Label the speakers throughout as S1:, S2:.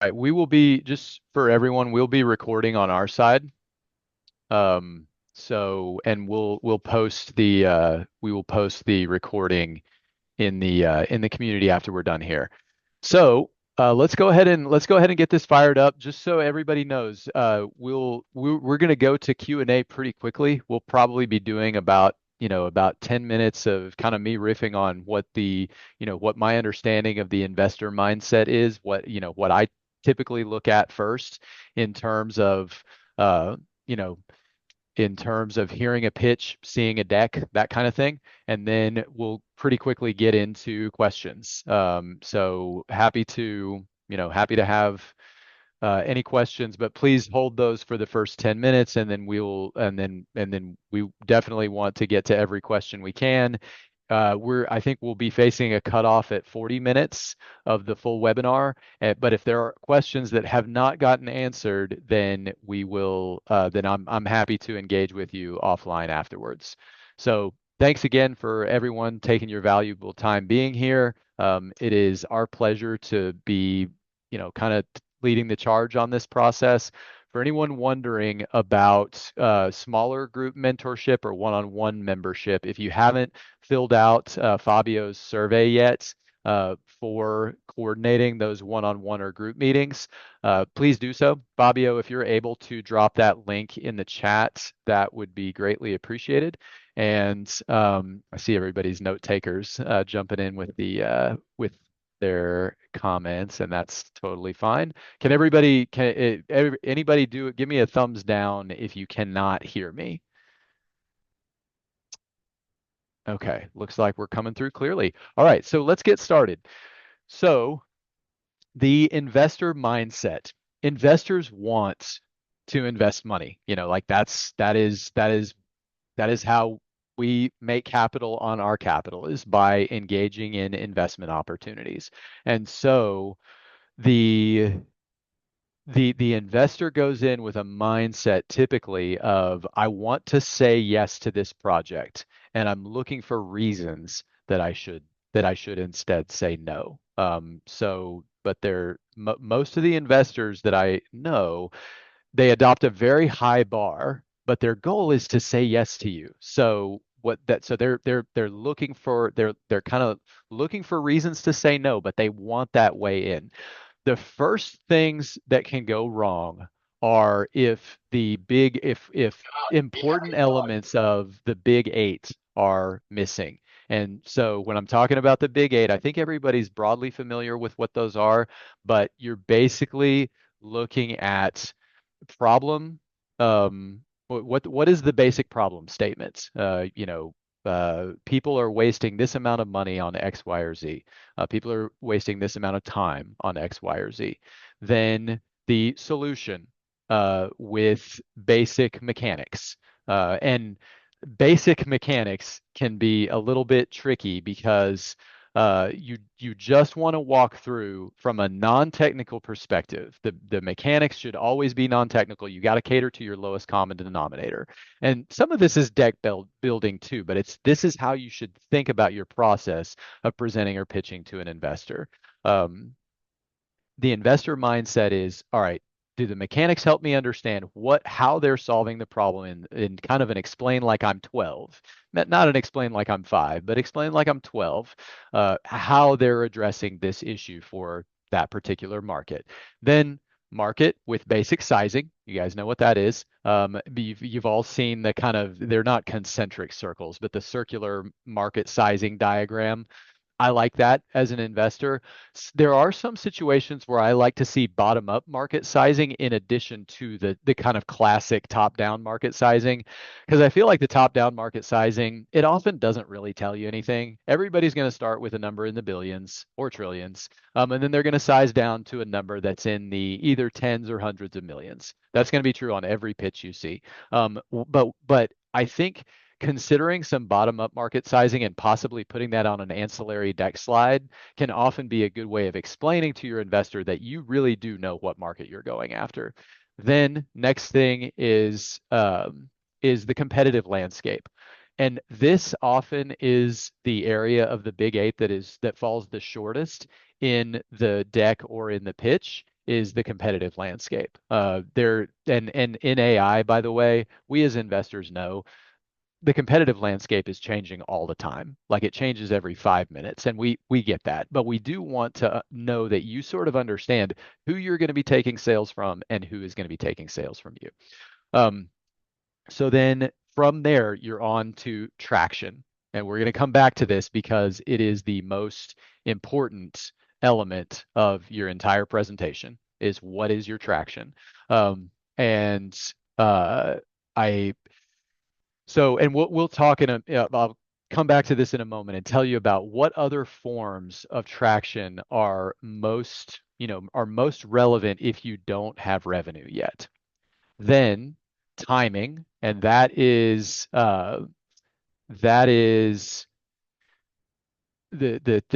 S1: right, we will be just for everyone, we'll be recording on our side. And we'll post the we will post the recording in the community after we're done here. So let's go ahead and get this fired up. Just so everybody knows, we're going to go to Q&A pretty quickly. We'll probably be doing about 10 minutes of kind of me riffing on what my understanding of the investor mindset is, what I typically look at first in terms of uh, you know in terms of hearing a pitch, seeing a deck, that kind of thing. And then we'll pretty quickly get into questions. So happy to have any questions, but please hold those for the first 10 minutes and then we definitely want to get to every question we can. I think we'll be facing a cutoff at 40 minutes of the full webinar. But if there are questions that have not gotten answered, then I'm happy to engage with you offline afterwards. So thanks again for everyone taking your valuable time being here. It is our pleasure to be, kind of leading the charge on this process. For anyone wondering about smaller group mentorship or one-on-one membership, if you haven't filled out Fabio's survey yet for coordinating those one-on-one or group meetings, please do so. Fabio, if you're able to drop that link in the chat, that would be greatly appreciated. And I see everybody's note takers jumping in with their comments, and that's totally fine. Anybody give me a thumbs down if you cannot hear me? Okay, looks like we're coming through clearly. All right, so let's get started. So the investor mindset. Investors want to invest money. Like that is how we make capital on our capital, is by engaging in investment opportunities. And so the the investor goes in with a mindset typically of, I want to say yes to this project, and I'm looking for reasons that I should instead say no. But most of the investors that I know, they adopt a very high bar, but their goal is to say yes to you. They're looking for they're kind of looking for reasons to say no, but they want that way in. The first things that can go wrong are if important elements of the big eight are missing. And so when I'm talking about the big eight, I think everybody's broadly familiar with what those are, but you're basically looking at problem. What is the basic problem statement? People are wasting this amount of money on X, Y, or Z. People are wasting this amount of time on X, Y, or Z. Then the solution with basic mechanics. And basic mechanics can be a little bit tricky because you just want to walk through from a non-technical perspective. The mechanics should always be non-technical. You got to cater to your lowest common denominator. And some of this is building too, but this is how you should think about your process of presenting or pitching to an investor. Um, the investor mindset is, all right, do the mechanics help me understand how they're solving the problem in kind of an explain like I'm 12, not an explain like I'm 5, but explain like I'm 12, how they're addressing this issue for that particular market. Then market with basic sizing. You guys know what that is. You've all seen they're not concentric circles, but the circular market sizing diagram. I like that as an investor. There are some situations where I like to see bottom up market sizing in addition to the kind of classic top down market sizing, because I feel like the top down market sizing, it often doesn't really tell you anything. Everybody's going to start with a number in the billions or trillions, and then they're going to size down to a number that's in the either tens or hundreds of millions. That's going to be true on every pitch you see. But I think considering some bottom up market sizing and possibly putting that on an ancillary deck slide can often be a good way of explaining to your investor that you really do know what market you're going after. Then next thing is the competitive landscape. And this often is the area of the big eight that falls the shortest in the deck or in the pitch. is the competitive landscape. There and in AI, by the way, we as investors know the competitive landscape is changing all the time. Like it changes every 5 minutes, and we get that. But we do want to know that you sort of understand who you're going to be taking sales from and who is going to be taking sales from you. Um, so then from there, you're on to traction. And we're going to come back to this because it is the most important element of your entire presentation is what is your traction. And I and we'll talk in a I'll come back to this in a moment and tell you about what other forms of traction are most relevant if you don't have revenue yet. Then timing, and that is the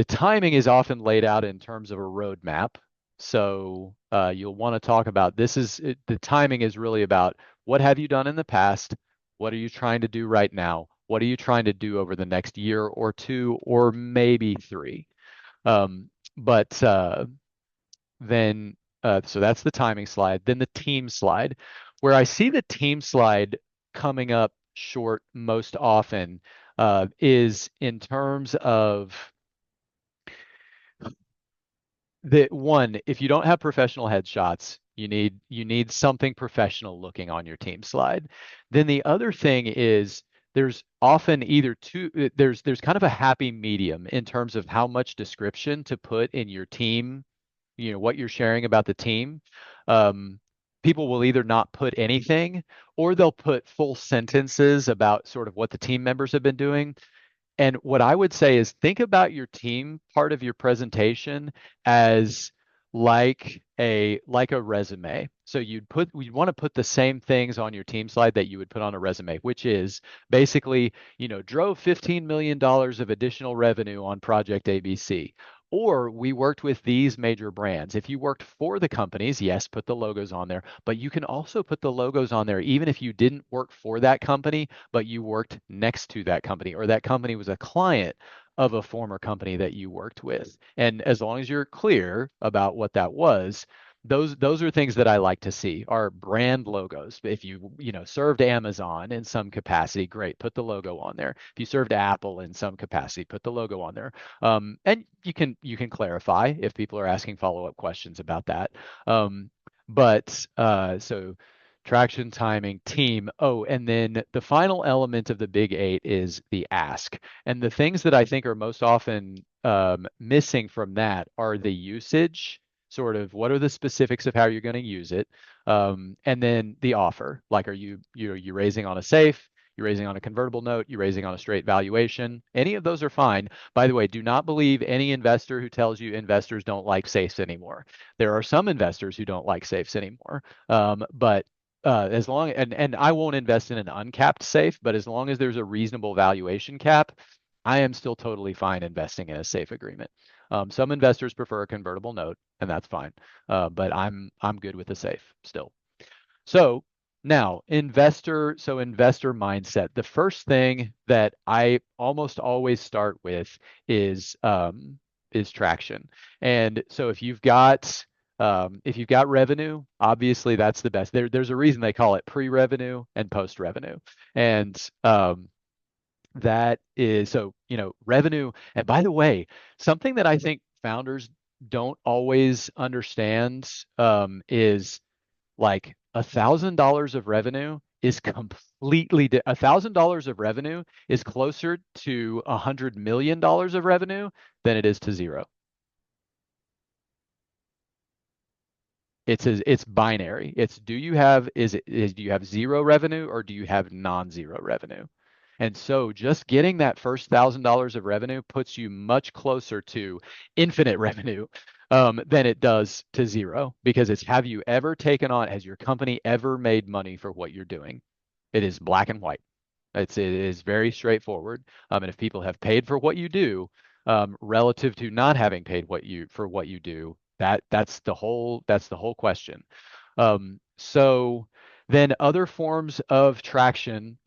S1: timing is often laid out in terms of a roadmap. So you'll want to talk about the timing is really about what have you done in the past? What are you trying to do right now? What are you trying to do over the next year or two or maybe three? Um, but then so that's the timing slide. Then the team slide, where I see the team slide coming up short most often is in terms of the one, if you don't have professional headshots, you need something professional looking on your team slide. Then the other thing is there's often either two there's kind of a happy medium in terms of how much description to put in your team, what you're sharing about the team. Um, People will either not put anything or they'll put full sentences about sort of what the team members have been doing. And what I would say is think about your team part of your presentation as like a resume. So you'd want to put the same things on your team slide that you would put on a resume, which is basically, drove $15 million of additional revenue on Project ABC. Or we worked with these major brands. If you worked for the companies, yes, put the logos on there, but you can also put the logos on there even if you didn't work for that company, but you worked next to that company, or that company was a client of a former company that you worked with. And as long as you're clear about what that was, those are things that I like to see are brand logos. If you served Amazon in some capacity, great, put the logo on there. If you served Apple in some capacity, put the logo on there. And you can clarify if people are asking follow-up questions about that. So traction, timing, team. Oh, and then the final element of the big eight is the ask. And the things that I think are most often missing from that are the usage, sort of what are the specifics of how you're going to use it, and then the offer. Like, are you raising on a safe? You're raising on a convertible note, you're raising on a straight valuation. Any of those are fine. By the way, do not believe any investor who tells you investors don't like safes anymore. There are some investors who don't like safes anymore. But as long and I won't invest in an uncapped safe, but as long as there's a reasonable valuation cap, I am still totally fine investing in a safe agreement. Some investors prefer a convertible note, and that's fine. But I'm good with the safe still. So now investor mindset. The first thing that I almost always start with is traction. And so if you've got revenue, obviously that's the best. There's a reason they call it pre-revenue and post-revenue. And that is so, revenue. And by the way, something that I think founders don't always understand is like $1,000 of revenue is $1,000 of revenue is closer to $100 million of revenue than it is to zero. It's binary. It's do you have zero revenue or do you have non-zero revenue? And so just getting that first $1,000 of revenue puts you much closer to infinite revenue than it does to zero, because it's has your company ever made money for what you're doing? It is black and white. It is very straightforward. And if people have paid for what you do, relative to not having paid what you do, that's the whole question. So then other forms of traction,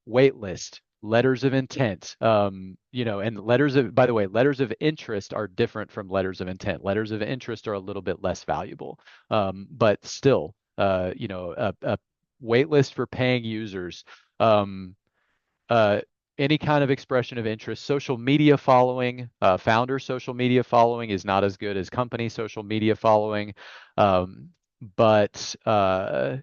S1: wait list, letters of intent, and by the way, letters of interest are different from letters of intent. Letters of interest are a little bit less valuable, but still, a wait list for paying users, um, uh, any kind of expression of interest. Social media following, founder social media following is not as good as company social media following. Um, but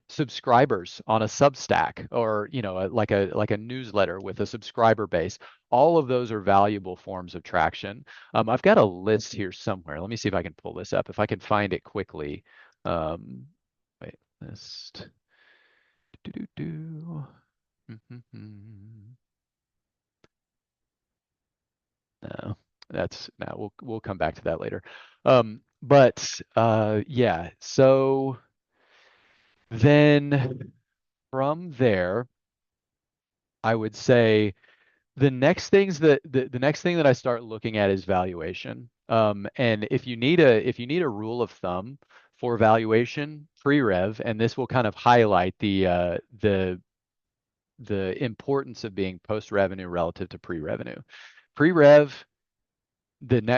S1: subscribers on a Substack or like a newsletter with a subscriber base, all of those are valuable forms of traction. I've got a list here somewhere. Let me see if I can pull this up. If I can find it quickly. Um, wait, list. Do do do. No, no. We'll come back to that later. But yeah. So then from there, I would say the next thing that I start looking at is valuation. And if you need a rule of thumb for valuation, pre-rev, and this will kind of highlight the importance of being post-revenue relative to pre-revenue. Pre-rev,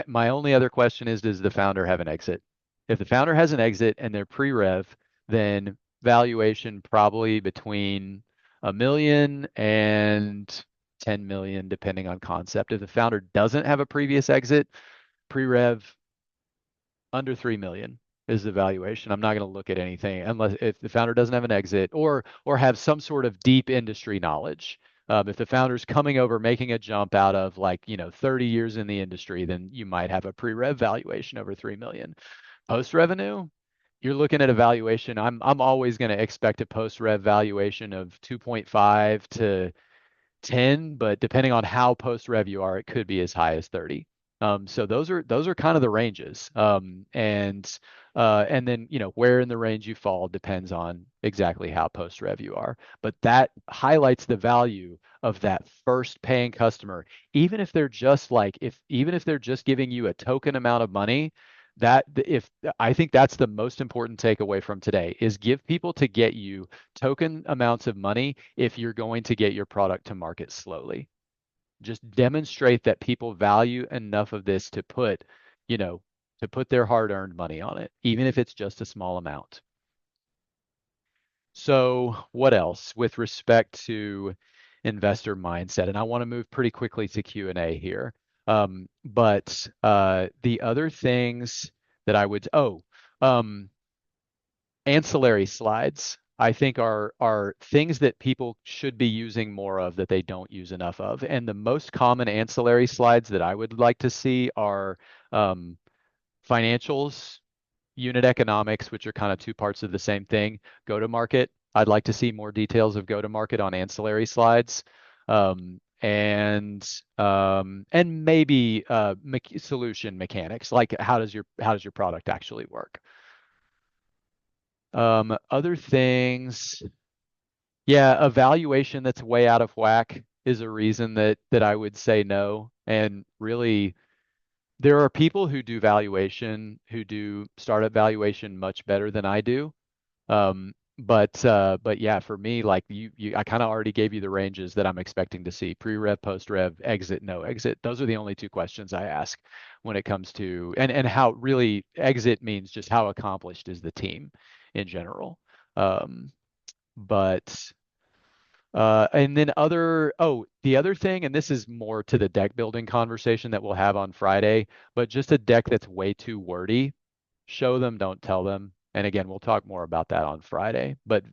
S1: my only other question is, does the founder have an exit? If the founder has an exit and they're pre-rev, then valuation probably between a million and 10 million, depending on concept. If the founder doesn't have a previous exit, pre-rev under 3 million is the valuation. I'm not going to look at anything unless if the founder doesn't have an exit or have some sort of deep industry knowledge. If the founder's coming over, making a jump out of 30 years in the industry, then you might have a pre-rev valuation over 3 million. Post-revenue, you're looking at a valuation. I'm always going to expect a post-rev valuation of 2.5 to 10, but depending on how post-rev you are, it could be as high as 30. So those are kind of the ranges. And then where in the range you fall depends on exactly how post-rev you are. But that highlights the value of that first paying customer, even if they're just giving you a token amount of money. That if I think that's the most important takeaway from today is give people to get you token amounts of money if you're going to get your product to market slowly. Just demonstrate that people value enough of this you know, to put their hard-earned money on it, even if it's just a small amount. So what else with respect to investor mindset? And I want to move pretty quickly to Q&A here. But the other things that I would, ancillary slides, I think are things that people should be using more of that they don't use enough of. And the most common ancillary slides that I would like to see are um, financials, unit economics, which are kind of two parts of the same thing, go to market. I'd like to see more details of go to market on ancillary slides. And maybe solution mechanics, like how does your product actually work? Other things, yeah, evaluation that's way out of whack is a reason that I would say no. And really, there are people who do valuation, who do startup valuation much better than I do. But yeah, for me, like I kind of already gave you the ranges that I'm expecting to see: pre-rev, post-rev, exit, no exit. Those are the only two questions I ask when it comes to and how really exit means just how accomplished is the team in general. Um, but and then the other thing, and this is more to the deck building conversation that we'll have on Friday, but just a deck that's way too wordy, show them, don't tell them. And again, we'll talk more about that on Friday. But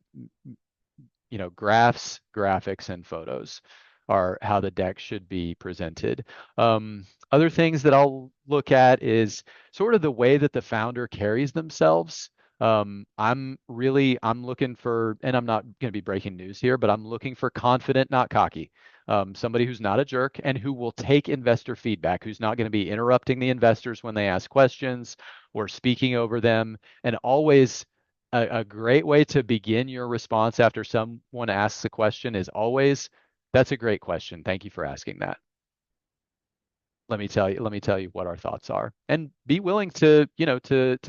S1: graphs, graphics, and photos are how the deck should be presented. Other things that I'll look at is sort of the way that the founder carries themselves. I'm looking for, and I'm not going to be breaking news here, but I'm looking for confident, not cocky. Somebody who's not a jerk and who will take investor feedback, who's not going to be interrupting the investors when they ask questions or speaking over them. And always a great way to begin your response after someone asks a question is always, that's a great question. Thank you for asking that. Let me tell you what our thoughts are, and be willing to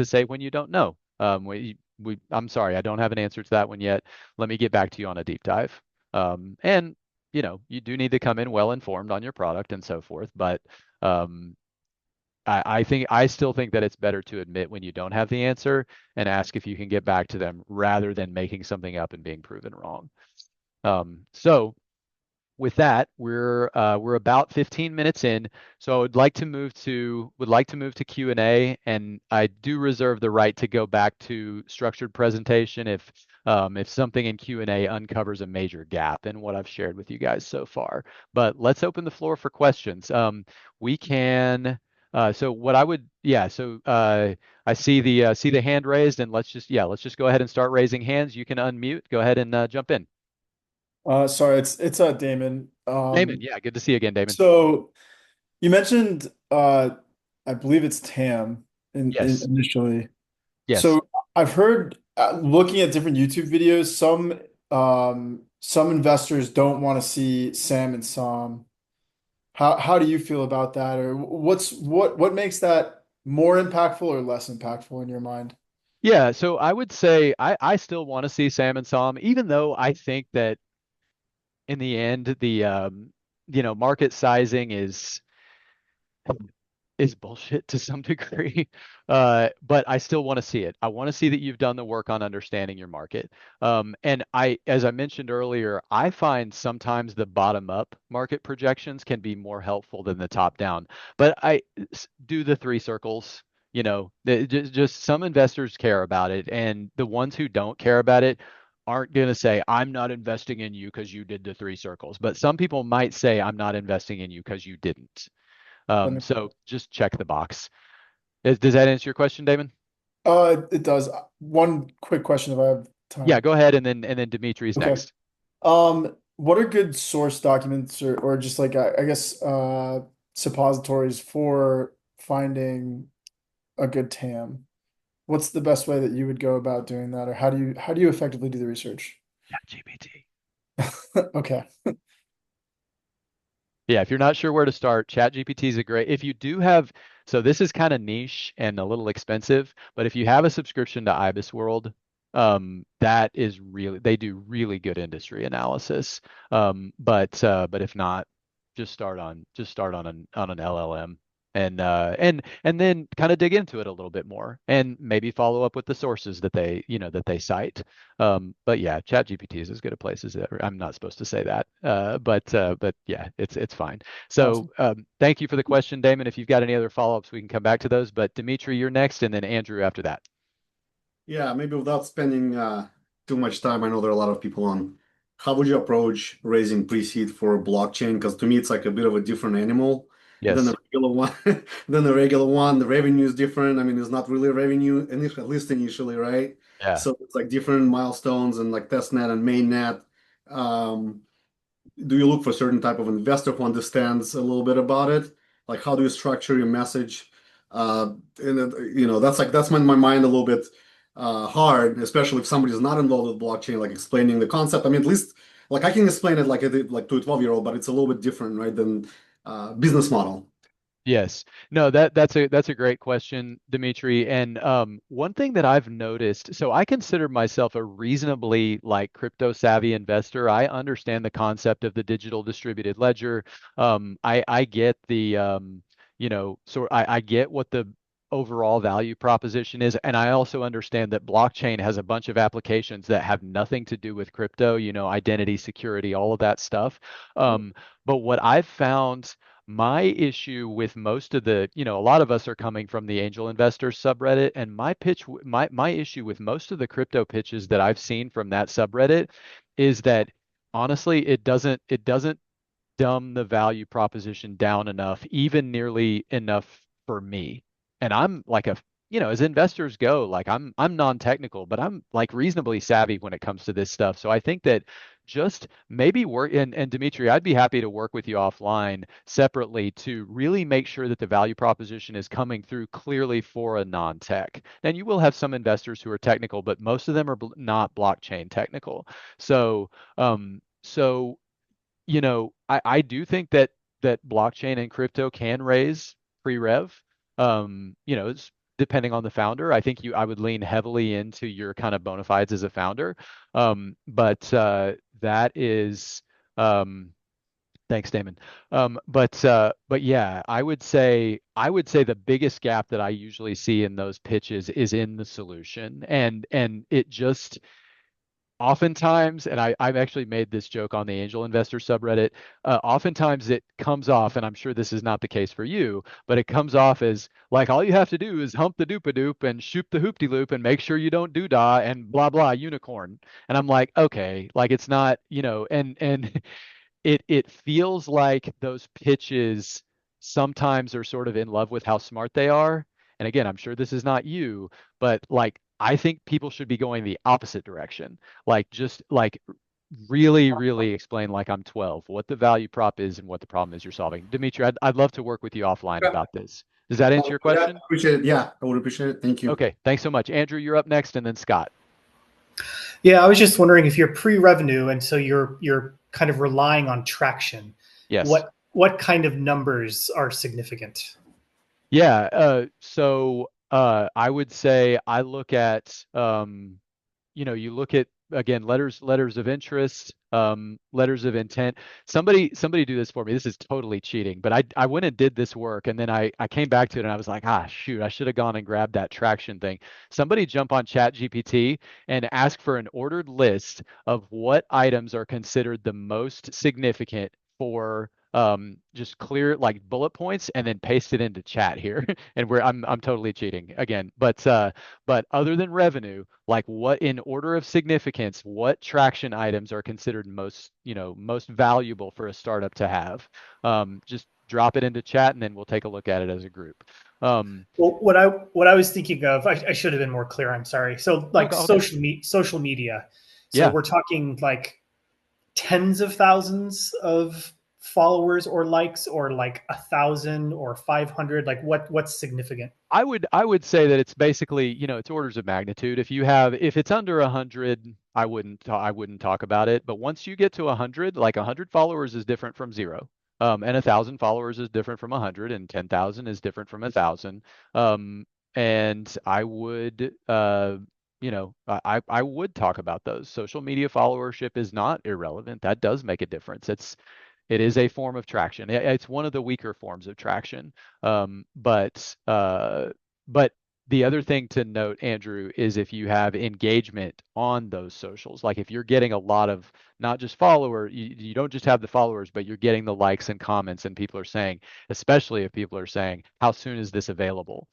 S1: say when you don't know. I'm sorry, I don't have an answer to that one yet. Let me get back to you on a deep dive. And you do need to come in well informed on your product and so forth. But um, I still think that it's better to admit when you don't have the answer and ask if you can get back to them rather than making something up and being proven wrong. So with that, we're about 15 minutes in, so I would like to move to Q&A, and I do reserve the right to go back to structured presentation if something in Q&A uncovers a major gap in what I've shared with you guys so far. But let's open the floor for questions. We can. So what I would, yeah. So I see the hand raised, and let's just go ahead and start raising hands. You can unmute. Go ahead and jump in.
S2: Sorry, it's Damon.
S1: Damon, yeah, good to see you again, Damon.
S2: So you mentioned I believe it's TAM
S1: Yes.
S2: initially.
S1: Yes.
S2: So I've heard looking at different YouTube videos, some investors don't want to see Sam and Sam. How do you feel about that? Or what makes that more impactful or less impactful in your mind?
S1: Yeah, so I would say I still want to see Sam and Sam, even though I think that in the end the market sizing is bullshit to some degree. But I still want to see it. I want to see that you've done the work on understanding your market. And as I mentioned earlier, I find sometimes the bottom up market projections can be more helpful than the top down. But do the three circles. Just some investors care about it, and the ones who don't care about it aren't going to say, I'm not investing in you because you did the three circles. But some people might say, I'm not investing in you because you didn't.
S2: That makes
S1: So
S2: sense.
S1: just check the box. Does that answer your question, Damon?
S2: It does. One quick question if I have
S1: Yeah,
S2: time.
S1: go ahead, and then Dimitri's
S2: Okay.
S1: next.
S2: What are good source documents or just like I guess suppositories for finding a good TAM? What's the best way that you would go about doing that, or how do you effectively do the research?
S1: ChatGPT.
S2: Okay.
S1: Yeah, if you're not sure where to start, ChatGPT is a great. If you do have, so this is kind of niche and a little expensive, but if you have a subscription to IBIS World, that is really they do really good industry analysis. But if not, just start on an LLM and then kind of dig into it a little bit more and maybe follow up with the sources that they cite. But yeah, ChatGPT is as good a place as ever. I'm not supposed to say that, but yeah, it's fine. So
S2: Awesome.
S1: thank you for the question, Damon. If you've got any other follow-ups, we can come back to those. But Dimitri, you're next, and then Andrew after that.
S3: Yeah, maybe without spending too much time, I know there are a lot of people on. How would you approach raising pre-seed for blockchain? Because to me, it's like a bit of a different animal than the
S1: Yes.
S3: regular one. Than the regular one, the revenue is different. I mean, it's not really revenue, at least initially, right?
S1: Yeah.
S3: So it's like different milestones and like testnet and mainnet. Um, do you look for a certain type of investor who understands a little bit about it? Like, how do you structure your message? That's my mind a little bit hard, especially if somebody's not involved with blockchain, like explaining the concept. I mean, at least like I can explain it like to a 12-year-old, but it's a little bit different, right, than business model.
S1: Yes. No, that's a great question, Dimitri. And one thing that I've noticed, so I consider myself a reasonably like crypto savvy investor. I understand the concept of the digital distributed ledger. I get I get what the overall value proposition is, and I also understand that blockchain has a bunch of applications that have nothing to do with crypto, identity, security, all of that stuff. But what I've found my issue with most of a lot of us are coming from the angel investors subreddit, and my issue with most of the crypto pitches that I've seen from that subreddit is that honestly, it doesn't dumb the value proposition down enough, even nearly enough for me. And I'm like as investors go, like I'm non-technical, but I'm like reasonably savvy when it comes to this stuff. So I think that just maybe work and Dimitri, I'd be happy to work with you offline separately to really make sure that the value proposition is coming through clearly for a non-tech. And you will have some investors who are technical, but most of them are not blockchain technical. So I do think that blockchain and crypto can raise pre-rev. It's depending on the founder. I would lean heavily into your kind of bona fides as a founder. But that is, um, Thanks, Damon. But yeah, I would say the biggest gap that I usually see in those pitches is in the solution, and it just oftentimes, and I've actually made this joke on the angel investor subreddit. Oftentimes it comes off, and I'm sure this is not the case for you, but it comes off as like all you have to do is hump the doop and shoot the hoopty loop and make sure you don't do da and blah blah unicorn. And I'm like, okay, like it's not, and it feels like those pitches sometimes are sort of in love with how smart they are. And again, I'm sure this is not you, but like I think people should be going the opposite direction. Like just like really, really explain like I'm 12, what the value prop is and what the problem is you're solving. Dimitri, I'd love to work with you offline
S3: Yeah.
S1: about this. Does that answer your
S3: Yeah,
S1: question?
S3: appreciate it. Yeah, I would appreciate it. Thank you.
S1: Okay, thanks so much. Andrew, you're up next, and then Scott.
S4: Yeah, I was just wondering if you're pre-revenue and so you're kind of relying on traction.
S1: Yes.
S4: What kind of numbers are significant?
S1: Yeah, so I would say I look at you look at again letters of interest, letters of intent. Somebody do this for me. This is totally cheating, but I went and did this work, and then I came back to it and I was like, ah, shoot, I should have gone and grabbed that traction thing. Somebody jump on Chat GPT and ask for an ordered list of what items are considered the most significant for just clear like bullet points and then paste it into chat here. And where I'm totally cheating again, but other than revenue, like what in order of significance, what traction items are considered most valuable for a startup to have? Just drop it into chat and then we'll take a look at it as a group. Um,
S4: Well, what I was thinking of, I should have been more clear. I'm sorry. So
S1: no,
S4: like
S1: go okay.
S4: social media. So
S1: Yeah,
S4: we're talking like tens of thousands of followers or likes, or like 1,000 or 500. Like what's significant?
S1: I would say that it's basically, it's orders of magnitude. If it's under 100, I wouldn't talk about it. But once you get to 100, like 100 followers is different from zero. And 1,000 followers is different from 100, and 10,000 is different from 1,000. And I would talk about those. Social media followership is not irrelevant. That does make a difference. It is a form of traction. It's one of the weaker forms of traction. But the other thing to note, Andrew, is if you have engagement on those socials, like if you're getting a lot of not just you don't just have the followers, but you're getting the likes and comments, and people are saying, especially if people are saying, how soon is this available?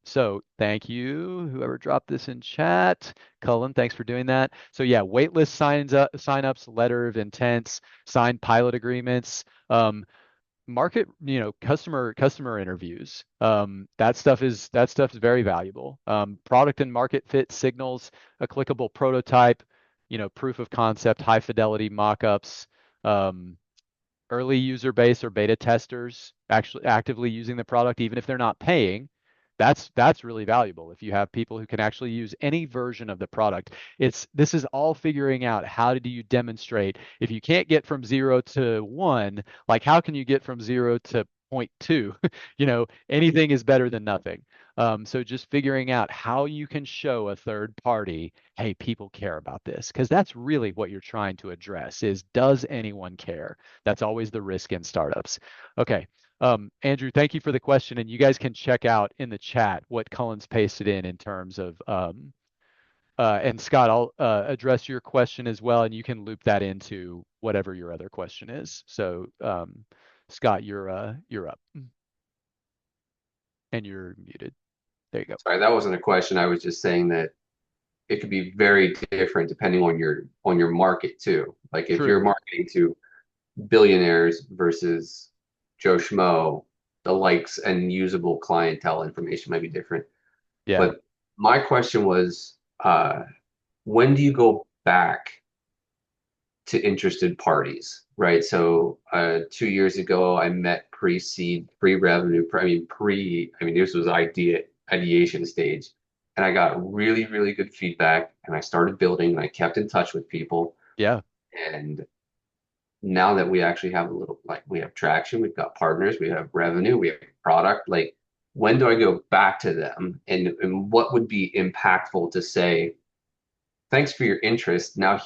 S1: So thank you, whoever dropped this in chat. Cullen, thanks for doing that. So yeah, waitlist signups, letter of intents, signed pilot agreements, market, customer interviews. That stuff is very valuable. Product and market fit signals, a clickable prototype, proof of concept, high fidelity mockups, um, early user base or beta testers actually actively using the product, even if they're not paying. That's really valuable if you have people who can actually use any version of the product. This is all figuring out how do you demonstrate if you can't get from 0 to 1, like how can you get from 0 to 0.2? Anything is better than nothing. So just figuring out how you can show a third party, hey, people care about this, because that's really what you're trying to address is, does anyone care? That's always the risk in startups. Okay. Andrew, thank you for the question, and you guys can check out in the chat what Cullen's pasted in terms of and Scott, I'll address your question as well, and you can loop that into whatever your other question is. So, Scott, you're up, and you're muted. There you go.
S5: Sorry, that wasn't a question. I was just saying that it could be very different depending on your market too. Like if you're
S1: True.
S5: marketing to billionaires versus Joe Schmo, the likes and usable clientele information might be different.
S1: Yeah.
S5: But my question was, when do you go back to interested parties, right? So 2 years ago, I met pre-seed, pre-revenue, this was ideation stage, and I got really, really good feedback, and I started building, and I kept in touch with people,
S1: Yeah.
S5: and now that we actually have we have traction, we've got partners, we have revenue, we have product, like when do I go back to them, and what would be impactful to say, thanks for your interest. Now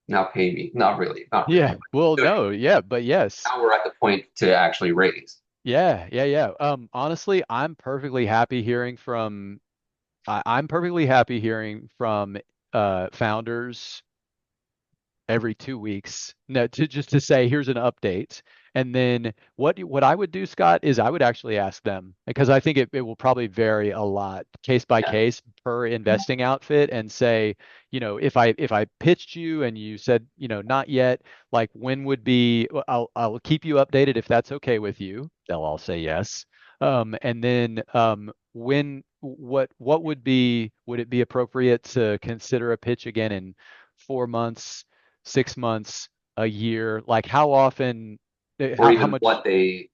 S5: Now pay me. Not really, not really.
S1: Yeah. Well,
S5: So
S1: no. Yeah. But yes.
S5: now we're at the point to actually raise.
S1: Yeah. Yeah. Yeah. Honestly, I'm perfectly happy hearing from founders every 2 weeks. No, just to say, here's an update. And then what I would do, Scott, is I would actually ask them because I think it will probably vary a lot case by
S5: Yeah.
S1: case per investing outfit and say, if I pitched you and you said, not yet, like when would be, well, I'll keep you updated if that's okay with you. They'll all say yes. And then would it be appropriate to consider a pitch again in 4 months? 6 months, a year? Like how often,
S5: Or
S1: how
S5: even
S1: much?
S5: what they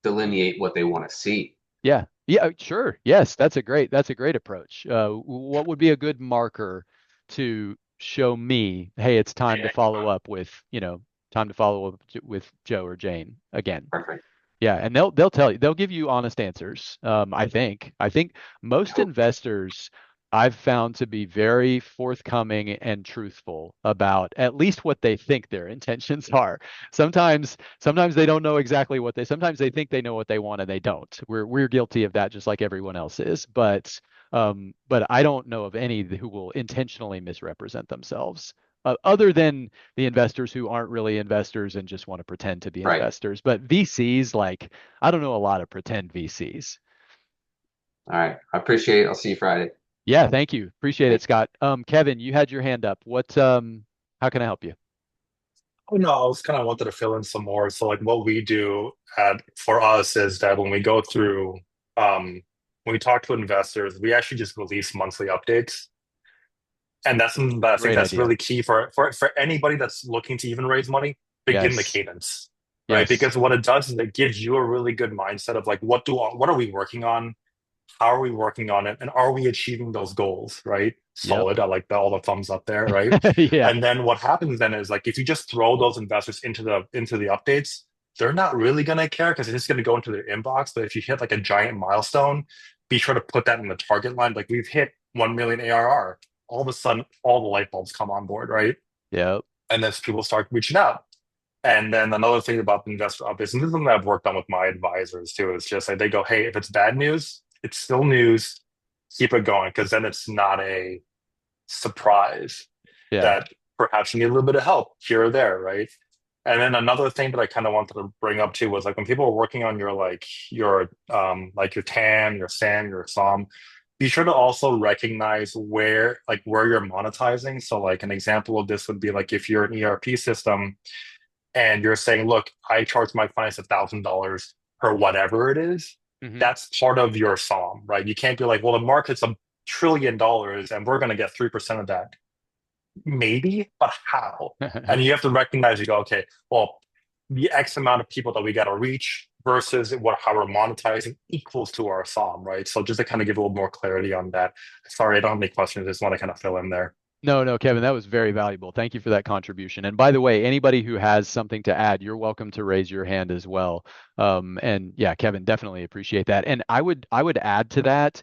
S5: delineate what they want to see.
S1: Yeah. Yeah, sure. Yes, that's a great approach. What would be a good marker to show me, hey, it's time to follow up with, time to follow up with Joe or Jane again?
S5: Perfect.
S1: Yeah, and they'll give you honest answers. I think
S5: I
S1: most
S5: hope.
S1: investors I've found to be very forthcoming and truthful about at least what they think their intentions are. Sometimes they don't know exactly sometimes they think they know what they want and they don't. We're guilty of that just like everyone else is. But I don't know of any who will intentionally misrepresent themselves. Other than the investors who aren't really investors and just want to pretend to be
S5: Right.
S1: investors. But VCs, like, I don't know a lot of pretend VCs.
S5: All right. I appreciate it. I'll see you Friday.
S1: Yeah, thank you. Appreciate it,
S5: Thank
S1: Scott. Kevin, you had your hand up. How can I help you?
S6: Oh no, I was kind of wanted to fill in some more. So like what we do for us is that when we go through when we talk to investors, we actually just release monthly updates. And that's something that I think
S1: Great
S6: that's
S1: idea.
S6: really key for anybody that's looking to even raise money, begin the
S1: Yes.
S6: cadence. Right?
S1: Yes.
S6: Because what it does is it gives you a really good mindset of like what are we working on? How are we working on it? And are we achieving those goals? Right?
S1: Yep.
S6: Solid. I like all the thumbs up there, right?
S1: Yeah.
S6: And then what happens then is like if you just throw those investors into the updates, they're not really gonna care because it's just gonna go into their inbox. But if you hit like a giant milestone, be sure to put that in the target line. Like we've hit 1 million ARR. All of a sudden, all the light bulbs come on board, right?
S1: Yep.
S6: And then people start reaching out. And then another thing about the investor updates, and this is something I've worked on with my advisors too, is just like they go, hey, if it's bad news, it's still news. Keep it going because then it's not a surprise
S1: Yeah.
S6: that perhaps you need a little bit of help here or there, right? And then another thing that I kind of wanted to bring up too was like when people are working on your TAM, your SAM, your SOM, be sure to also recognize where you're monetizing. So like an example of this would be like if you're an ERP system and you're saying, look, I charge my clients $1,000 per whatever it is,
S1: Hmm.
S6: that's part of your SOM, right? You can't be like, well, the market's $1 trillion and we're going to get 3% of that. Maybe, but how? And you have to recognize, you go, okay, well, the X amount of people that we got to reach versus how we're monetizing equals to our SOM, right? So just to kind of give a little more clarity on that. Sorry, I don't have any questions. I just want to kind of fill in there.
S1: No, no, Kevin, that was very valuable. Thank you for that contribution. And by the way, anybody who has something to add, you're welcome to raise your hand as well. And yeah, Kevin, definitely appreciate that. And I would add to that,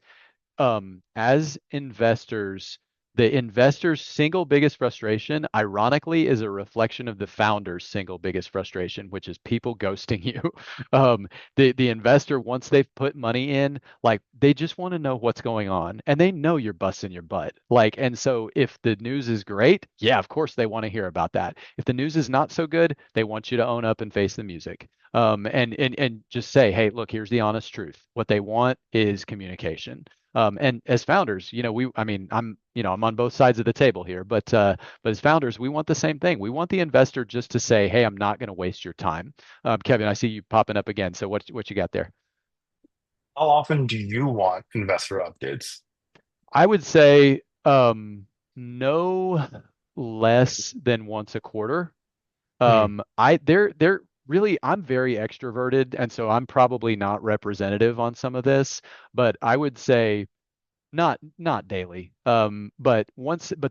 S1: as investors, the investor's single biggest frustration, ironically, is a reflection of the founder's single biggest frustration, which is people ghosting you. The investor, once they've put money in, like they just want to know what's going on, and they know you're busting your butt. Like, and so if the news is great, yeah, of course they want to hear about that. If the news is not so good, they want you to own up and face the music. And just say, hey, look, here's the honest truth. What they want is communication. And as founders, I mean, I'm on both sides of the table here, but as founders, we want the same thing. We want the investor just to say, hey, I'm not going to waste your time. Kevin, I see you popping up again. So what you got there?
S6: How often do you want investor updates?
S1: I would say no less than once a quarter.
S6: Hmm.
S1: They're really, I'm very extroverted, and so I'm probably not representative on some of this, but I would say not daily. But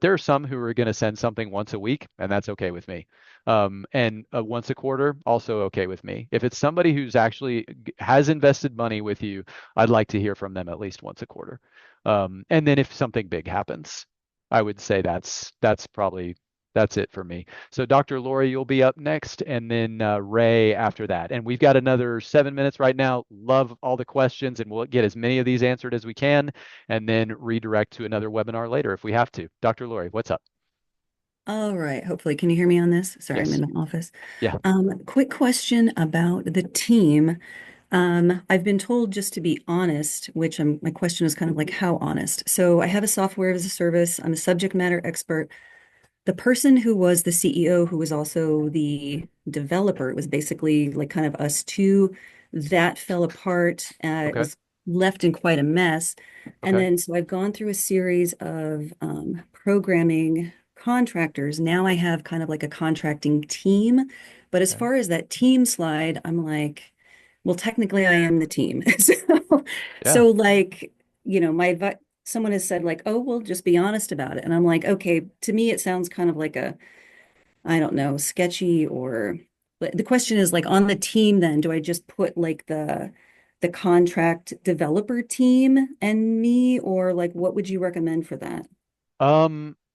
S1: there are some who are going to send something once a week, and that's okay with me. And once a quarter, also okay with me. If it's somebody who's actually has invested money with you, I'd like to hear from them at least once a quarter. And then if something big happens, I would say that's probably That's it for me. So Dr. Lori, you'll be up next, and then Ray after that. And we've got another 7 minutes right now. Love all the questions, and we'll get as many of these answered as we can, and then redirect to another webinar later if we have to. Dr. Lori, what's up?
S7: All right. Hopefully, can you hear me on this? Sorry, I'm in
S1: Yes.
S7: the office.
S1: Yeah.
S7: Quick question about the team. I've been told just to be honest, which my question is kind of like how honest. So I have a software as a service. I'm a subject matter expert. The person who was the CEO, who was also the developer, it was basically like kind of us two. That fell apart. It
S1: Okay.
S7: was left in quite a mess. And
S1: Okay.
S7: then so I've gone through a series of programming contractors. Now I have kind of like a contracting team. But as
S1: Okay.
S7: far as that team slide, I'm like, well, technically I am the team. So
S1: Yeah.
S7: like, my advice, someone has said like, oh, well, just be honest about it. And I'm like, okay, to me, it sounds kind of like I don't know, sketchy or, but the question is like on the team, then do I just put like the contract developer team and me, or like what would you recommend for that?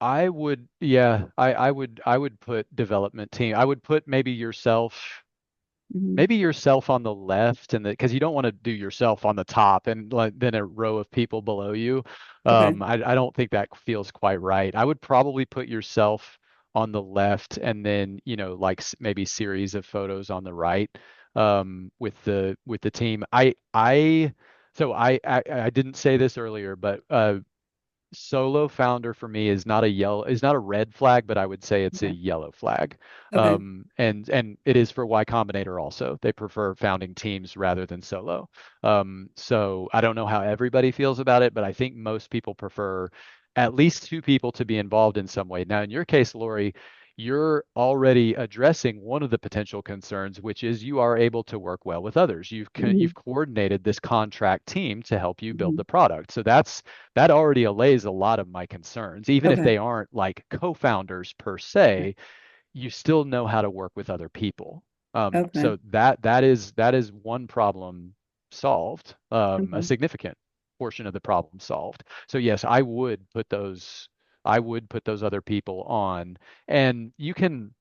S1: I would, yeah, I would put development team. I would put
S7: Mhm.
S1: maybe yourself on the left, and because you don't want to do yourself on the top and like then a row of people below you.
S7: Okay.
S1: I don't think that feels quite right. I would probably put yourself on the left, and then like maybe series of photos on the right, with the team. I didn't say this earlier, but solo founder for me is not a red flag, but I would say it's a
S7: Okay.
S1: yellow flag.
S7: Okay.
S1: And it is for Y Combinator also. They prefer founding teams rather than solo. So I don't know how everybody feels about it, but I think most people prefer at least two people to be involved in some way. Now, in your case, Lori, you're already addressing one of the potential concerns, which is you are able to work well with others. You've
S7: Mhm.
S1: coordinated this contract team to help you build
S7: Mhm.
S1: the product. So that already allays a lot of my concerns. Even if
S7: Okay.
S1: they aren't like co-founders per se, you still know how to work with other people.
S7: Okay.
S1: So that is one problem solved, a
S7: Okay.
S1: significant portion of the problem solved. So yes, I would put those other people on, and you can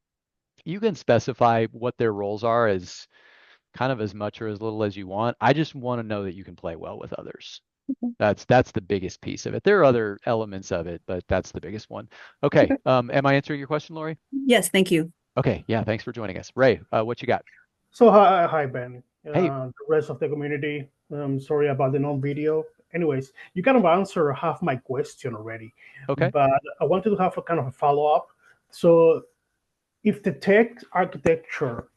S1: specify what their roles are as kind of as much or as little as you want. I just want to know that you can play well with others. That's the biggest piece of it. There are other elements of it, but that's the biggest one. Okay.
S7: Okay.
S1: Am I answering your question, Lori?
S7: Yes, thank you.
S1: Okay. Yeah. Thanks for joining us. Ray, what you got?
S8: So hi Ben,
S1: Hey.
S8: the rest of the community. Sorry about the non-video. Anyways, you kind of answered half my question already,
S1: Okay.
S8: but I wanted to have a kind of a follow-up. So, if the tech architecture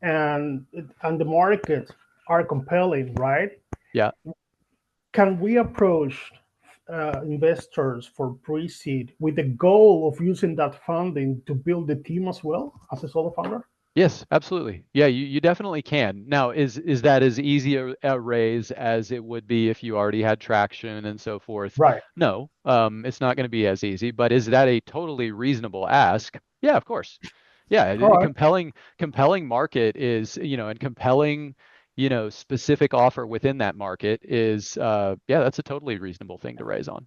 S8: and the market are compelling, right?
S1: Yeah.
S8: Can we approach investors for pre-seed with the goal of using that funding to build the team as well as a solo founder?
S1: Yes, absolutely. Yeah, you definitely can. Now, is that as easy a raise as it would be if you already had traction and so forth?
S8: Right.
S1: No, it's not going to be as easy, but is that a totally reasonable ask? Yeah, of course. Yeah,
S8: All
S1: a
S8: right.
S1: compelling market is, and compelling, specific offer within that market is, yeah, that's a totally reasonable thing to raise on.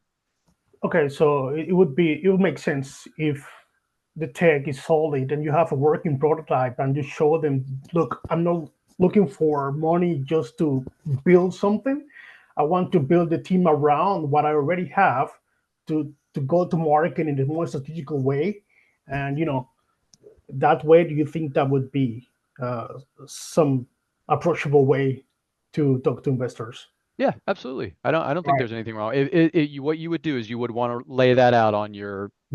S8: Okay, so it would make sense if the tech is solid and you have a working prototype and you show them, look, I'm not looking for money just to build something. I want to build the team around what I already have to go to market in the more strategical way. And that way, do you think that would be some approachable way to talk to investors?
S1: Yeah, absolutely. I don't think
S8: Right.
S1: there's anything wrong. What you would do is you would want to lay that out on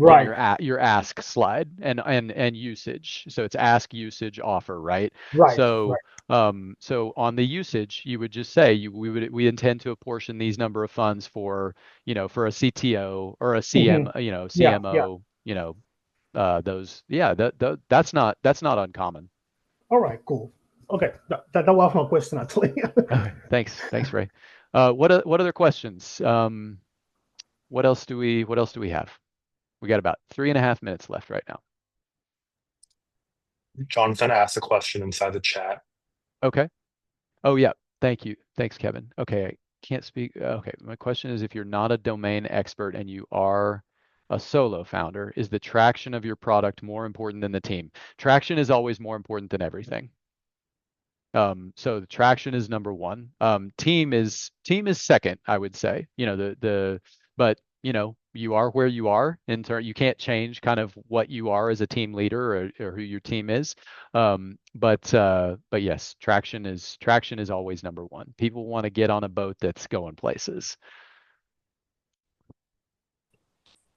S8: Right.
S1: your ask slide and usage. So it's ask, usage, offer, right?
S8: Right.
S1: So
S8: Right.
S1: so on the usage, you would just say we intend to apportion these number of funds for a CTO or a
S8: Hmm. Yeah. Yeah.
S1: CMO, those, yeah, that's not uncommon.
S8: All right, cool. Okay, that was my question actually.
S1: Okay, thanks, Ray. What other questions? What else do we have? We got about 3.5 minutes left right now.
S6: Jonathan asked a question inside the chat.
S1: Okay. Oh yeah. Thank you. Thanks, Kevin. Okay. I can't speak. Okay. My question is, if you're not a domain expert and you are a solo founder is the traction of your product more important than the team? Traction is always more important than everything. So the traction is number one. Team is second, I would say. But you are where you are you can't change kind of what you are as a team leader or who your team is. But yes, traction is always number one. People want to get on a boat that's going places.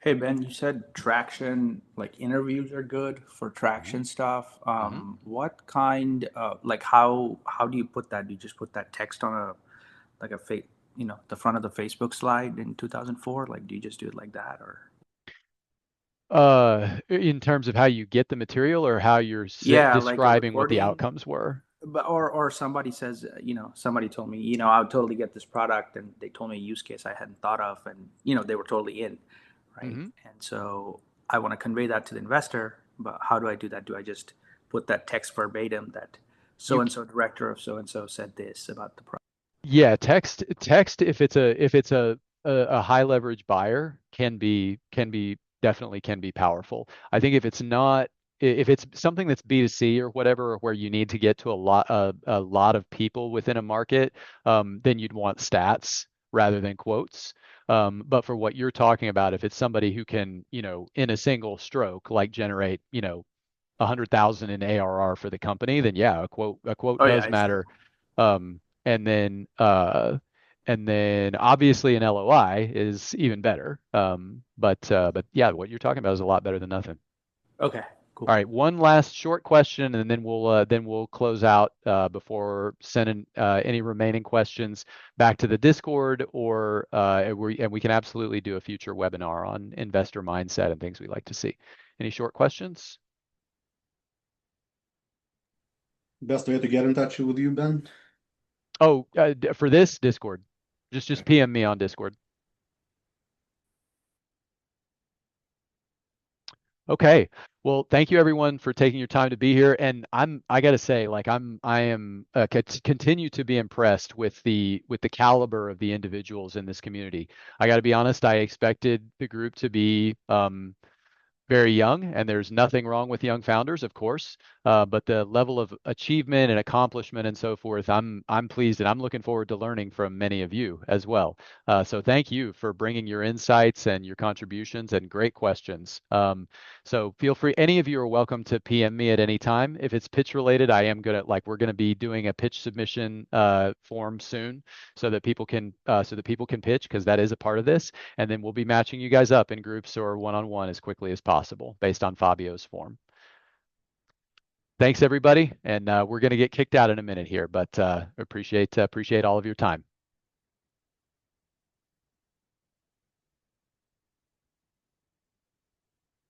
S9: Hey Ben, you said traction, like interviews are good for traction stuff.
S1: Mhm.
S9: What kind like how do you put that? Do you just put that text on a like a the front of the Facebook slide in 2004? Like do you just do it like that or?
S1: In terms of how you get the material or how you're
S9: Yeah, like a
S1: describing what the
S9: recording,
S1: outcomes were.
S9: but or somebody says, somebody told me, I would totally get this product, and they told me a use case I hadn't thought of, and they were totally in, right?
S1: Mhm.
S9: And so I want to convey that to the investor, but how do I do that? Do I just put that text verbatim that so
S1: You
S9: and so director of so and so said this about the product?
S1: Yeah, text if it's a high leverage buyer can be definitely can be powerful. I think if it's not if it's something that's B2C or whatever, where you need to get to a lot of people within a market, then you'd want stats rather than quotes. But for what you're talking about, if it's somebody who can, in a single stroke, like generate, 100,000 in ARR for the company, then yeah, a quote
S9: Oh yeah,
S1: does
S9: I see.
S1: matter. Um, and then obviously an LOI is even better. But yeah, what you're talking about is a lot better than nothing.
S9: Okay,
S1: All
S9: cool.
S1: right, one last short question, and then we'll close out before sending any remaining questions back to the Discord, and we can absolutely do a future webinar on investor mindset and things we like to see. Any short questions?
S3: Best way to get in touch with you, Ben?
S1: Oh, for this Discord, just PM me on Discord. Okay. Well, thank you everyone for taking your time to be here. And I gotta say, like I am continue to be impressed with the caliber of the individuals in this community. I gotta be honest, I expected the group to be very young, and there's nothing wrong with young founders, of course. But the level of achievement and accomplishment and so forth, I'm pleased, and I'm looking forward to learning from many of you as well. So thank you for bringing your insights and your contributions and great questions. So feel free. Any of you are welcome to PM me at any time. If it's pitch related, I am good at we're going to be doing a pitch submission form soon, so that people can pitch, because that is a part of this. And then we'll be matching you guys up in groups or one-on-one as quickly as possible based on Fabio's form. Thanks everybody, and we're going to get kicked out in a minute here, but appreciate all of your time.